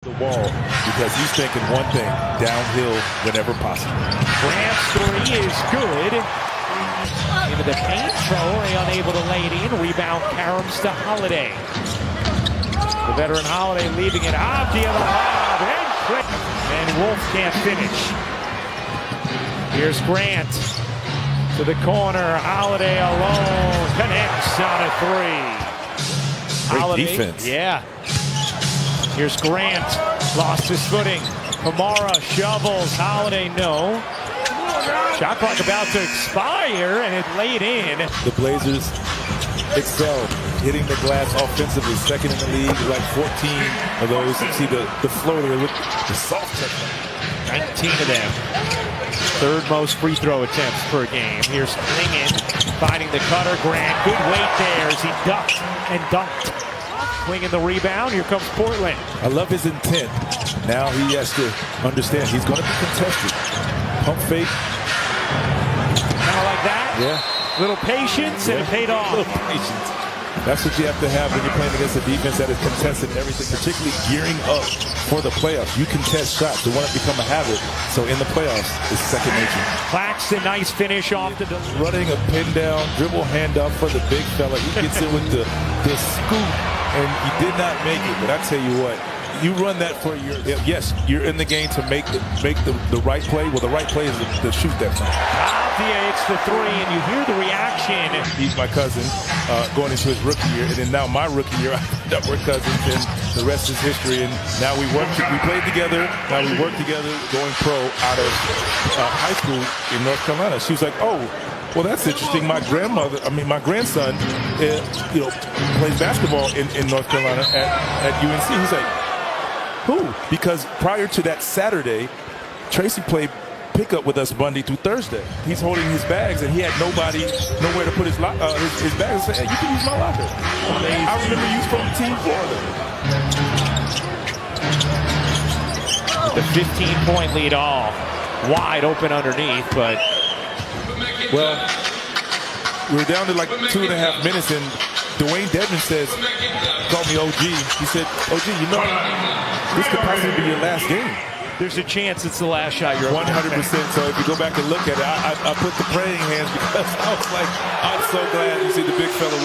the wall because he's thinking one thing, downhill whenever possible. Grant's three is good. Into the paint, Traore unable to lay it in. Rebound caroms to Holiday. The veteran Holiday leaving it. Abdi on the lob. And Wolf can't finish. Here's Grant to the corner. Holiday alone. Connects on a three. Great Holiday, defense. Yeah. Here's Grant. Lost his footing. Kamara shovels. Holiday, no. Shot clock about to expire, and it laid in. The Blazers excel hitting the glass offensively, second in the league, like 14 of those. You see the floater with the soft touch. 19 of them. Third most free throw attempts per game. Here's Klingon finding the cutter. Grant, good weight there as he ducked and dunked. Klingon the rebound. Here comes Portland. I love his intent. Now he has to understand he's going to be contested. Pump fake. Kind of like that. Yeah. Little patience, and it paid off. Little patience. That's what you have to have when you're playing against a defense that is contested and everything, particularly gearing up for the playoffs. You contest shots. They want to become a habit. So in the playoffs, it's second nature. Claxton, nice finish off the... Running a pin down, dribble handoff for the big fella. He gets in with the scoop, and he did not make it. But I tell you what, you run that for your... Yes, you're in the game to make the right play. Well, the right play is to shoot that from. It's the three, and you hear the reaction. He's my cousin going into his rookie year, and then now my rookie year, we're cousins, and the rest is history. And now we played together. Now we work together, going pro out of high school in North Carolina. She was like, "Oh, well, that's interesting. My grandson, plays basketball in North Carolina at UNC." He's like, "Who?" Because prior to that Saturday, Tracy played pickup with us Monday through Thursday. He's holding his bags, and he had nowhere to put his bags. I said, "Hey, you can use my locker." I remember you from Team Florida. The 15-point lead, all wide open underneath, but... Well, we were down to like 2.5 minutes, and Dwayne Dedman called me OG. He said, "OG, this could possibly be your last game." There's a chance it's the last shot you're 100%. So if you go back and look at it, I put the praying hands because I was like, I'm so glad you see the big fella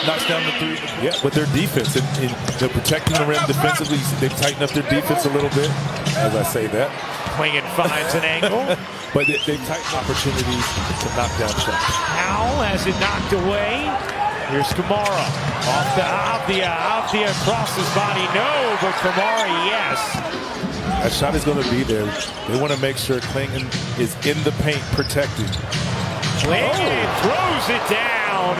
knocks down the three. Yeah, but their defense, and they're protecting the rim defensively. They've tightened up their defense a little bit, as I say that. Klingon finds an angle. But they've tightened opportunities to knock down shots. Howell has it knocked away. Here's Kamara. Off the Avdia across his body. No, but Kamara, yes. That shot is going to be there. They want to make sure Klingon is in the paint protecting. Klingon throws it down.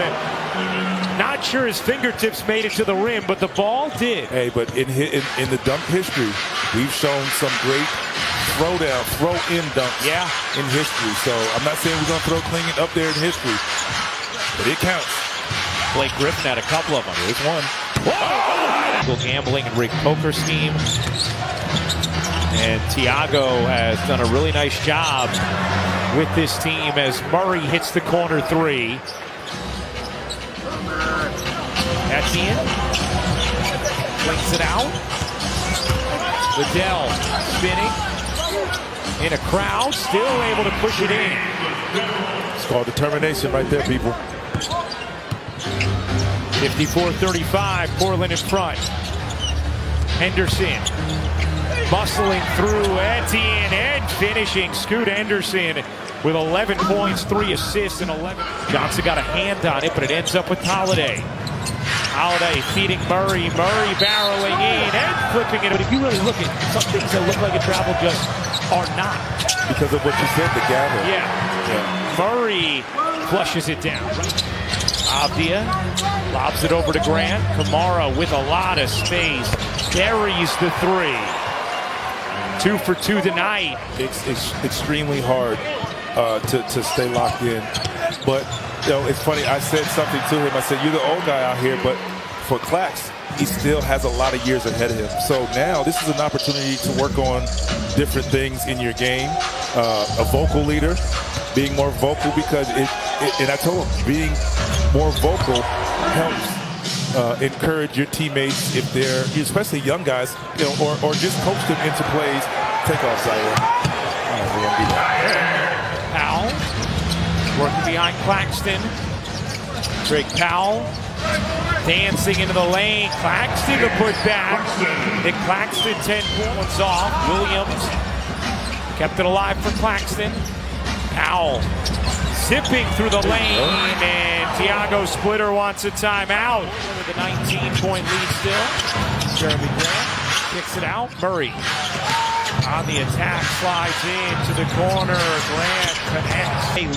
Not sure his fingertips made it to the rim, but the ball did. Hey, but in the dunk history, we've shown some great throw-in dunks in history. So I'm not saying we're going to throw Klingon up there in history, but it counts. Blake Griffin had a couple of them. Here's one. Whoa! Gambling and rig poker scheme. And Tiago has done a really nice job with this team as Murray hits the corner three. Etienne flings it out. Liddell spinning in a crowd, still able to push it in. It's called determination right there, people. 54-35, Portland in front. Henderson muscling through Etienne and finishing. Scoot Henderson with 11 points, 3 assists, and 11. Johnson got a hand on it, but it ends up with Holiday. Holiday feeding Murray. Murray barreling in and flipping it. But if you really look at some things that look like a travel just are not. Because of what you said, the gather. Yeah. Murray flushes it down. Avdia lobs it over to Grant. Kamara with a lot of space. Buries the three. 2 for 2 tonight. It's extremely hard to stay locked in. But, it's funny. I said something to him. I said, "You're the old guy out here." But for Clax, he still has a lot of years ahead of him. So now this is an opportunity to work on different things in your game. A vocal leader, being more vocal, because and I told him, being more vocal helps encourage your teammates if they're, especially young guys, or just coach them into plays. Take off, Zaire. Powell working behind Claxton. Greg Powell dancing into the lane. Claxton to put back. Nick Claxton 10 points off. Williams kept it alive for Claxton. Powell zipping through the lane, and Tiago Splitter wants a timeout. With a 19-point lead still. Jeremy Grant kicks it out. Murray on the attack, slides into the corner. Grant connects. Hey,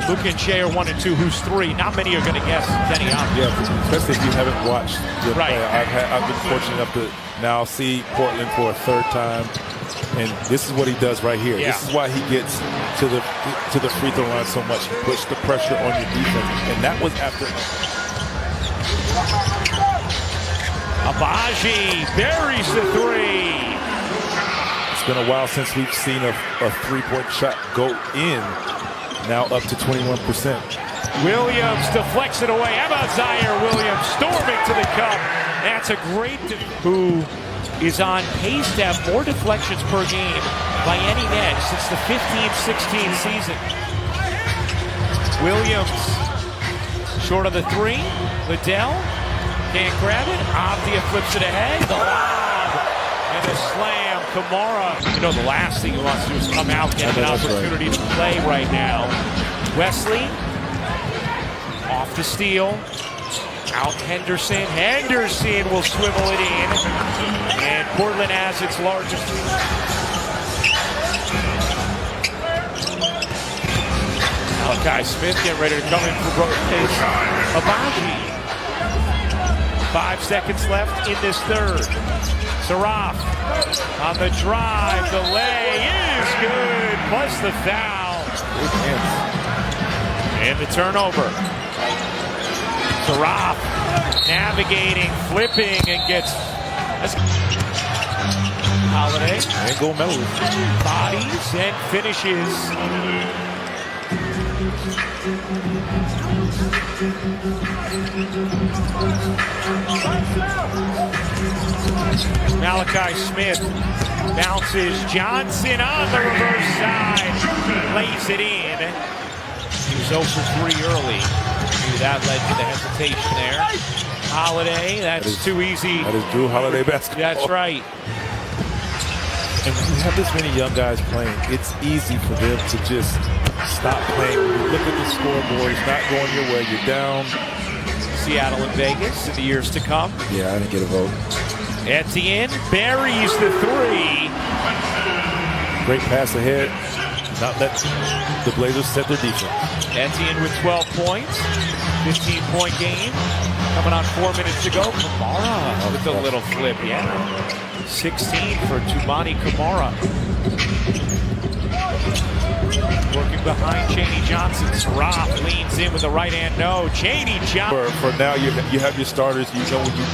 Luke and Shea are 1 and 2. Who's 3? Not many are going to guess Denny Allen. Yeah, especially if you haven't watched the right. play. I've been fortunate enough to now see Portland for a third time, and this is what he does right here. Yeah. This is why he gets to the free throw line so much. He puts the pressure on your defense, and that was after. Agbaji buries the 3. It's been a while since we've seen a three-point shot go in. Now up to 21%. Williams deflects it away. How about Zaire Williams storming to the cup? That's a great who is on pace to have more deflections per game by any net since the 15-16 season. Williams short of the 3. Liddell can't grab it. Avdia flips it ahead. The lob and a slam. Kamara. The last thing he wants to do is come out, get an opportunity to play right now. Wesley off the steal. Out Henderson. Henderson will swivel it in. And Portland has its largest lead. Malachi Smith getting ready to come in for Agbaji. 5 seconds left in this third. Saraf on the drive. The lay is good. Plus the foul. And the turnover. Saraf navigating, flipping, and gets Holiday. And gold medalist. Bodies and finishes. Malachi Smith bounces. Johnson on the reverse side. Lays it in. He was 0 for 3 early. That led to the hesitation there. Holiday, that's too easy. That is Drew Holiday basketball. That's right. And when you have this many young guys playing, it's easy for them to just stop playing. You look at the scoreboard, it's not going your way, you're down. Seattle and Vegas in the years to come. Yeah, I didn't get a vote. Etienne buries the 3. Great pass ahead. Not let the Blazers set their defense. Etienne with 12 points. 15-point game. Coming on 4 minutes to go. Kamara with a little flip, yeah. 16 for Toumani Kamara. Working behind Chaney Johnson. Saraf leans in with the right hand. No, Chaney Johnson. For now, you have your starters. You know when you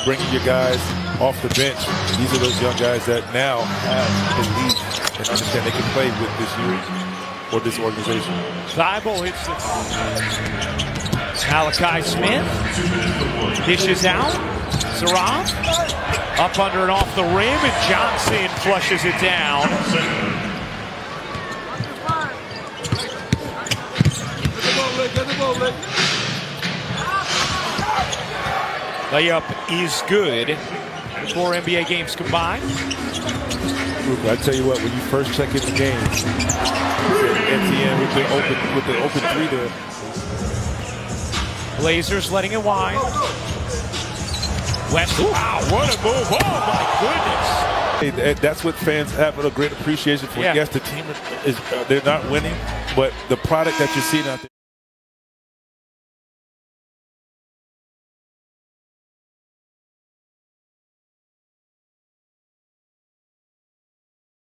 bring your guys off the bench. These are those young guys that now have the lead and understand they can play with this unit or this organization. Thibault hits the Malachi Smith dishes out. Saraf up under and off the rim, and Johnson flushes it down. Layup is good. 4 NBA games combined. I tell you what, when you first check in the game, Etienne with the open 3 there. Blazers letting it wide. West. Wow, what a move! Oh my goodness! Hey, that's what fans have a great appreciation for. Yeah. Yes, the team they're not winning, but the product that you're seeing out there.